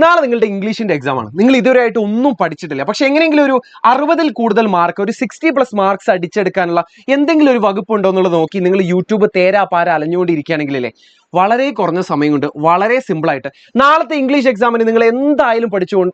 നാളെ നിങ്ങളുടെ ഇംഗ്ലീഷിന്റെ എക്സാം ആണ്. നിങ്ങൾ ഇതുവരെയായിട്ട് ഒന്നും പഠിച്ചിട്ടില്ല. പക്ഷെ എങ്ങനെയെങ്കിലും ഒരു 60-ൽ കൂടുതൽ മാർക്ക്, ഒരു 60+ മാർക്സ് അടിച്ചെടുക്കാനുള്ള എന്തെങ്കിലും ഒരു വകുപ്പ് ഉണ്ടോ എന്നുള്ളത് നോക്കി നിങ്ങൾ യൂട്യൂബ് തേരാപാര അലഞ്ഞുകൊണ്ടിരിക്കുകയാണെങ്കിലേ വളരെ കുറഞ്ഞ സമയം കൊണ്ട് വളരെ സിമ്പിൾ ആയിട്ട് നാളത്തെ ഇംഗ്ലീഷ് എക്സാമിന് നിങ്ങൾ എന്തായാലും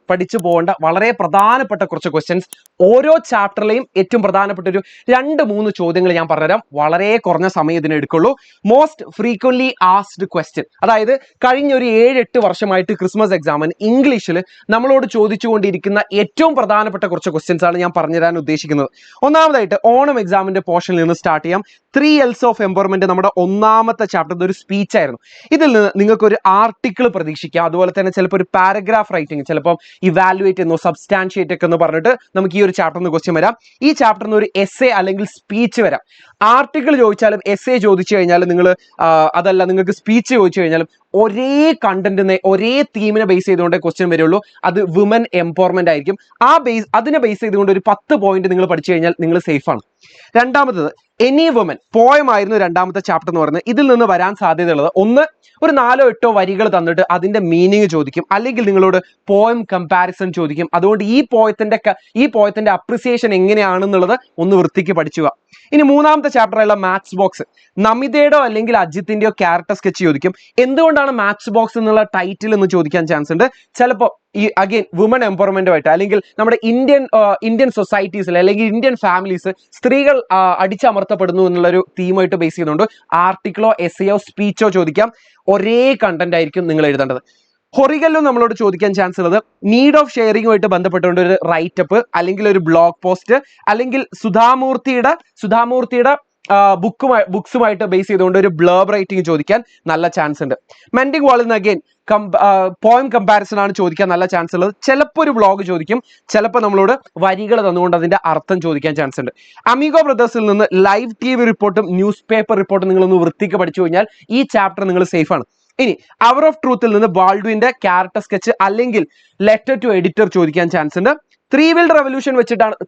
പഠിച്ചു പോകേണ്ട വളരെ പ്രധാനപ്പെട്ട കുറച്ച് ക്വസ്റ്റ്യൻസ്, ഓരോ ചാപ്റ്ററിലെയും ഏറ്റവും പ്രധാനപ്പെട്ട ഒരു 2-3 ചോദ്യങ്ങൾ ഞാൻ പറഞ്ഞുതരാം. വളരെ കുറഞ്ഞ സമയം ഇതിന് എടുക്കുള്ളൂ. മോസ്റ്റ് ഫ്രീക്വന്റ്ലി ആസ്ക്ഡ് ക്വസ്റ്റ്യൻ, അതായത് കഴിഞ്ഞ ഒരു 7-8 വർഷമായിട്ട് ക്രിസ്മസ് എക്സാമിന് ഇംഗ്ലീഷിൽ നമ്മളോട് ചോദിച്ചുകൊണ്ടിരിക്കുന്ന ഏറ്റവും പ്രധാനപ്പെട്ട കുറച്ച് ക്വസ്റ്റ്യൻസ് ആണ് ഞാൻ പറഞ്ഞുതരാൻ ഉദ്ദേശിക്കുന്നത്. ഒന്നാമതായിട്ട് ഓണം എക്സാമിന്റെ പോർഷനിൽ നിന്ന് സ്റ്റാർട്ട് ചെയ്യാം. 3 L's ഓഫ് എംപവർമെന്റ് നമ്മുടെ ഒന്നാമത്തെ ചാപ്റ്റർ ഒരു സ്പീച്ച് ആയിരുന്നു. ഇതിൽ നിന്ന് നിങ്ങൾക്ക് ഒരു ആർട്ടിക്കിൾ പ്രതീക്ഷിക്കാം. അതുപോലെ തന്നെ ചിലപ്പോൾ ഒരു പാരഗ്രാഫ് റൈറ്റിംഗ്, ചിലപ്പോൾ ഇവാലുവേറ്റ് ചെയ്യുന്നു, സബ്സ്റ്റാൻഷിയേറ്റ് ഒക്കെ എന്ന് പറഞ്ഞിട്ട് നമുക്ക് ഈ ഒരു ചാപ്റ്ററിന് ക്വസ്റ്റ്യൻ വരാം. ഈ ചാപ്റ്ററിന് ഒരു എസ്സേ അല്ലെങ്കിൽ സ്പീച്ച് വരാം. ആർട്ടിക്കിൾ ചോദിച്ചാലും എസ്സേ ചോദിച്ചു കഴിഞ്ഞാലും നിങ്ങൾ അതല്ല നിങ്ങൾക്ക് സ്പീച്ച് ചോദിച്ചു കഴിഞ്ഞാലും ഒരേ കണ്ടന്റിനെ ഒരേ തീമിനെ ബേസ് ചെയ്തുകൊണ്ടേ ക്വസ്റ്റ്യൻ വരുള്ളൂ. അത് വുമൻ എംപവർമെന്റ് ആയിരിക്കും. അതിനെ ബേസ് ചെയ്തുകൊണ്ട് ഒരു 10 പോയിന്റ് നിങ്ങൾ പഠിച്ചു കഴിഞ്ഞാൽ നിങ്ങൾ സേഫ് ആണ്. രണ്ടാമത്തത് എനി വുമൻ പോയം ആയിരുന്നു രണ്ടാമത്തെ ചാപ്റ്റർ എന്ന് പറയുന്നത്. ഇതിൽ നിന്ന് വരാൻ സാധ്യതയുള്ളത് ഒന്ന്, ഒരു 4-8 വരികൾ തന്നിട്ട് അതിന്റെ മീനിങ് ചോദിക്കും, അല്ലെങ്കിൽ നിങ്ങളോട് പോയം കമ്പാരിസൺ ചോദിക്കും. അതുകൊണ്ട് ഈ പോയത്തിന്റെ അപ്രിസിയേഷൻ എങ്ങനെയാണെന്നുള്ളത് ഒന്ന് വൃത്തിക്ക് പഠിച്ചുക. ഇനി മൂന്നാമത്തെ ചാപ്റ്ററായുള്ള മാത്സ് ബോക്സ്, നമിതയുടെയോ അല്ലെങ്കിൽ അജിത്തിന്റെയോ ക്യാരക്ടർ സ്കെച്ച് ചോദിക്കും. എന്തുകൊണ്ടാണ് മാത്സ് ബോക്സ് എന്നുള്ള ടൈറ്റിൽ എന്ന് ചോദിക്കാൻ ചാൻസ് ഉണ്ട്. ചിലപ്പോൾ ഈ അഗെയിൻ വുമൺ എംപവർമെന്റുമായിട്ട്, അല്ലെങ്കിൽ നമ്മുടെ ഇന്ത്യൻ സൊസൈറ്റീസിൽ അല്ലെങ്കിൽ ഇന്ത്യൻ ഫാമിലീസ് സ്ത്രീകൾ അടിച്ചമർത്തപ്പെടുന്നു എന്നുള്ളൊരു തീമായിട്ട് ബേസ് ചെയ്തുകൊണ്ട് ആർട്ടിക്കിളോ എസ്സേയോ സ്പീച്ചോ ചോദിക്കാം. ഒരേ കണ്ടന്റ് ആയിരിക്കും നിങ്ങൾ എഴുതേണ്ടത്. ഹൊറിഗലും നമ്മളോട് ചോദിക്കാൻ ചാൻസ് ഉള്ളത് നീഡ് ഓഫ് ഷെയറിങ്ങുമായിട്ട് ബന്ധപ്പെട്ടുകൊണ്ട് ഒരു റൈറ്റപ്പ്, അല്ലെങ്കിൽ ഒരു ബ്ലോഗ് പോസ്റ്റ്, അല്ലെങ്കിൽ സുധാമൂർത്തിയുടെ ബുക്സുമായിട്ട് ബേസ് ചെയ്തുകൊണ്ട് ഒരു ബ്ലർബ് റൈറ്റിംഗ് ചോദിക്കാൻ നല്ല ചാൻസ് ഉണ്ട്. മെൻഡിങ് വാളിൽ നിന്ന് അഗെയിൻ പോയം കമ്പാരിസൺ ആണ് ചോദിക്കാൻ നല്ല ചാൻസ് ഉള്ളത്. ചിലപ്പോൾ ഒരു വ്ളോഗ് ചോദിക്കും, ചിലപ്പോൾ നമ്മളോട് വരികൾ തന്നുകൊണ്ട് അതിന്റെ അർത്ഥം ചോദിക്കാൻ ചാൻസ് ഉണ്ട്. അമീഗോ ബ്രദേഴ്സിൽ നിന്ന് ലൈവ് TV റിപ്പോർട്ടും ന്യൂസ് പേപ്പർ റിപ്പോർട്ടും നിങ്ങളൊന്ന് വൃത്തിക്ക് പഠിച്ചു കഴിഞ്ഞാൽ ഈ ചാപ്റ്റർ നിങ്ങൾ സേഫ് ആണ്. ഇനി അവർ ഓഫ് ട്രൂത്തിൽ നിന്ന് ബാൾഡ്വിന്റെ ക്യാരക്ടർ സ്കെച്ച് അല്ലെങ്കിൽ ലെറ്റർ ടു എഡിറ്റർ ചോദിക്കാൻ ചാൻസ് ഉണ്ട്. 3 വീൽഡ് റെവല്യൂഷൻ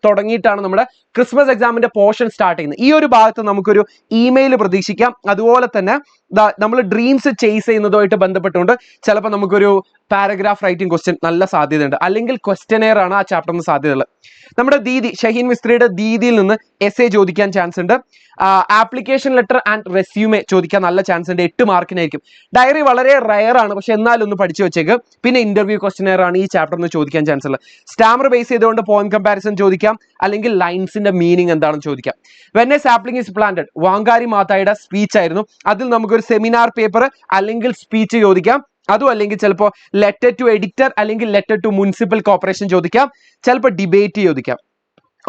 തുടങ്ങിയിട്ടാണ് നമ്മുടെ ക്രിസ്മസ് എക്സാമിന്റെ പോർഷൻ സ്റ്റാർട്ട് ചെയ്യുന്നത്. ഈ ഒരു ഭാഗത്ത് നമുക്കൊരു ഇമെയിൽ പ്രതീക്ഷിക്കാം. അതുപോലെ തന്നെ നമ്മൾ ഡ്രീംസ് ചേസ് ചെയ്യുന്നതുമായിട്ട് ബന്ധപ്പെട്ടുകൊണ്ട് ചിലപ്പോൾ നമുക്കൊരു പാരഗ്രാഫ് റൈറ്റിംഗ് ക്വസ്റ്റ്യൻ നല്ല സാധ്യതയുണ്ട്, അല്ലെങ്കിൽ ക്വസ്റ്റ്യനെയർ ആണ് ആ ചാപ്റ്ററിന് സാധ്യതയുള്ളത്. നമ്മുടെ ഷഹീൻ മിസ്ത്രിയുടെ ദീദിയിൽ നിന്ന് എസ്സേ ചോദിക്കാൻ ചാൻസ് ഉണ്ട്. ആപ്ലിക്കേഷൻ ലെറ്റർ ആൻഡ് റെസ്യൂമെ ചോദിക്കാൻ നല്ല ചാൻസ് ഉണ്ട്. 8 മാർക്കിനായിരിക്കും. ഡയറി വളരെ റയർ ആണ്, പക്ഷെ എന്നാലും ഒന്ന് പഠിച്ചു വെച്ചേക്ക്. പിന്നെ ഇന്റർവ്യൂ ക്വസ്റ്റ്യനെയർ ആണ് ഈ ചാപ്റ്ററിന് ചോദിക്കാൻ ചാൻസ് ഉള്ളത്. സ്റ്റാമർ ബേസ് ചെയ്തുകൊണ്ട് പോയിന്റ് കമ്പാരിസൺ ചോദിക്കാം, അല്ലെങ്കിൽ ലൈൻസിന്റെ മീനിങ് എന്താണെന്ന് ചോദിക്കാം. When a sapling is planted Wangari മാതായുടെ സ്പീച്ച് ആയിരുന്നു. അതിൽ നമുക്കൊരു സെമിനാർ പേപ്പർ അല്ലെങ്കിൽ സ്പീച്ച് ചോദിക്കാം. അതും അല്ലെങ്കിൽ ചിലപ്പോൾ ലെറ്റർ ടു എഡിറ്റർ അല്ലെങ്കിൽ ലെറ്റർ ടു മുനിസിപ്പൽ കോർപ്പറേഷൻ ചോദിക്കാം. ചിലപ്പോൾ ഡിബേറ്റ് ചോദിക്കാം.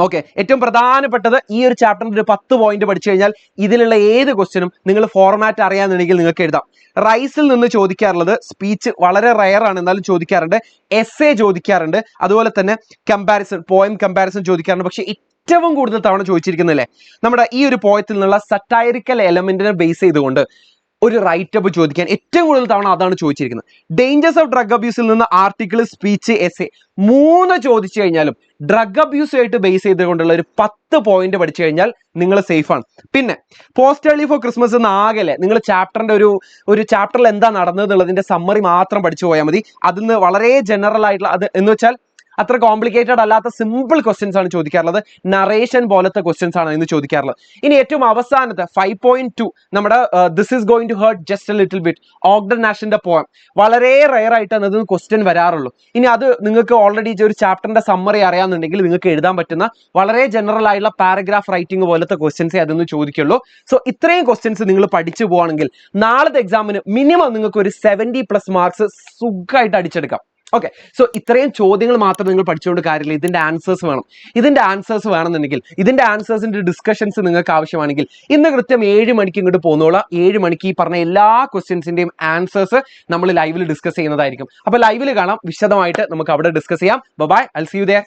ഓക്കെ, ഏറ്റവും പ്രധാനപ്പെട്ടത് ഈ ഒരു ചാപ്റ്ററിന്റെ ഒരു 10 പോയിന്റ് പഠിച്ചു കഴിഞ്ഞാൽ ഇതിലുള്ള ഏത് ക്വസ്റ്റ്യനും നിങ്ങൾ ഫോർമാറ്റ് അറിയാന്നുണ്ടെങ്കിൽ നിങ്ങൾക്ക് എഴുതാം. റൈസിൽ നിന്ന് ചോദിക്കാറുള്ളത് സ്പീച്ച് വളരെ റയർ ആണ്, എന്നാലും ചോദിക്കാറുണ്ട്. എസ്സേ ചോദിക്കാറുണ്ട്. അതുപോലെ തന്നെ പോയം കമ്പാരിസൺ ചോദിക്കാറുണ്ട്. പക്ഷെ ഏറ്റവും കൂടുതൽ തവണ ചോദിച്ചിരിക്കുന്നില്ലേ നമ്മുടെ ഈ ഒരു പോയത്തിൽ നിന്നുള്ള സറ്റൈറിക്കൽ എലമെന്റിനെ ബേസ് ചെയ്തുകൊണ്ട് ഒരു റൈറ്റപ്പ് ചോദിക്കാൻ ഏറ്റവും കൂടുതൽ തവണ അതാണ് ചോദിച്ചിരിക്കുന്നത്. ഡേഞ്ചേഴ്സ് ഓഫ് ഡ്രഗ് അബ്യൂസിൽ നിന്ന് ആർട്ടിക്കിൾ, സ്പീച്ച്, എസ്സേ 3 ചോദിച്ചു കഴിഞ്ഞാലും ഡ്രഗ് അബ്യൂസുമായിട്ട് ബേസ് ചെയ്തുകൊണ്ടുള്ള ഒരു 10 പോയിന്റ് പഠിച്ചു കഴിഞ്ഞാൽ നിങ്ങൾ സേഫ് ആണ്. പിന്നെ പോസ്റ്റ് ഏർലി ഫോർ ക്രിസ്മസ് എന്ന് ആകെ നിങ്ങൾ ചാപ്റ്ററിന്റെ ഒരു ചാപ്റ്ററിൽ എന്താ നടന്നത് എന്നുള്ളതിന്റെ സമ്മറി മാത്രം പഠിച്ചു പോയാൽ മതി. അതിന്ന് വളരെ ജനറൽ ആയിട്ടുള്ള അത് എന്ന് വെച്ചാൽ അത്ര കോംപ്ലിക്കേറ്റഡ് അല്ലാത്ത സിമ്പിൾ ക്വസ്റ്റ്യൻസ് ആണ് ചോദിക്കാറുള്ളത്. നറേഷൻ പോലത്തെ ക്വസ്റ്റ്യൻസ് ആണ് ഇന്ന് ചോദിക്കാറുള്ളത്. ഇനി ഏറ്റവും അവസാനത്തെ 5.2 നമ്മുടെ this is going to hurt just a little bit, Ogden നാഷിന്റെ പോയം. വളരെ റയർ ആയിട്ടാണ് അത് ക്വസ്റ്റ്യൻ വരാറുള്ളൂ. ഇനി അത് നിങ്ങൾക്ക് ഓൾറെഡി ഒരു ചാപ്റ്ററിന്റെ സമ്മറി അറിയാമെന്നുണ്ടെങ്കിൽ നിങ്ങൾക്ക് എഴുതാൻ പറ്റുന്ന വളരെ ജനറൽ ആയിട്ടുള്ള പാരഗ്രാഫ് റൈറ്റിംഗ് പോലത്തെ ക്വസ്റ്റ്യൻസേ അതൊന്ന് ചോദിക്കുള്ളൂ. സോ ഇത്രയും ക്വസ്റ്റ്യൻസ് നിങ്ങൾ പഠിച്ചു പോവാണെങ്കിൽ നാളത്തെ എക്സാമിന് മിനിമം നിങ്ങൾക്ക് ഒരു 70+ മാർക്സ് സുഖമായിട്ട് അടിച്ചെടുക്കാം. ഓക്കെ, സോ ഇത്രയും ചോദ്യങ്ങൾ മാത്രം നിങ്ങൾ പഠിച്ചുകൊണ്ട് കാര്യമില്ല. ഇതിന്റെ ആൻസേഴ്സ് വേണം. ഇതിന്റെ ആൻസേഴ്സ് വേണമെന്നുണ്ടെങ്കിൽ ഇതിന്റെ ആൻസേഴ്സിന്റെ ഡിസ്കഷൻസ് നിങ്ങൾക്ക് ആവശ്യമാണെങ്കിൽ ഇന്ന് കൃത്യം 7 മണിക്ക് ഇങ്ങോട്ട് പോന്നോളാം. 7 മണിക്ക് ഈ പറഞ്ഞ എല്ലാ ക്വസ്റ്റ്യൻസിന്റെയും ആൻസേഴ്സ് നമ്മൾ ലൈവിൽ ഡിസ്കസ് ചെയ്യുന്നതായിരിക്കും. അപ്പൊ ലൈവിൽ കാണാം, വിശദമായിട്ട് നമുക്ക് അവിടെ ഡിസ്കസ് ചെയ്യാം. Bye, I will see you there.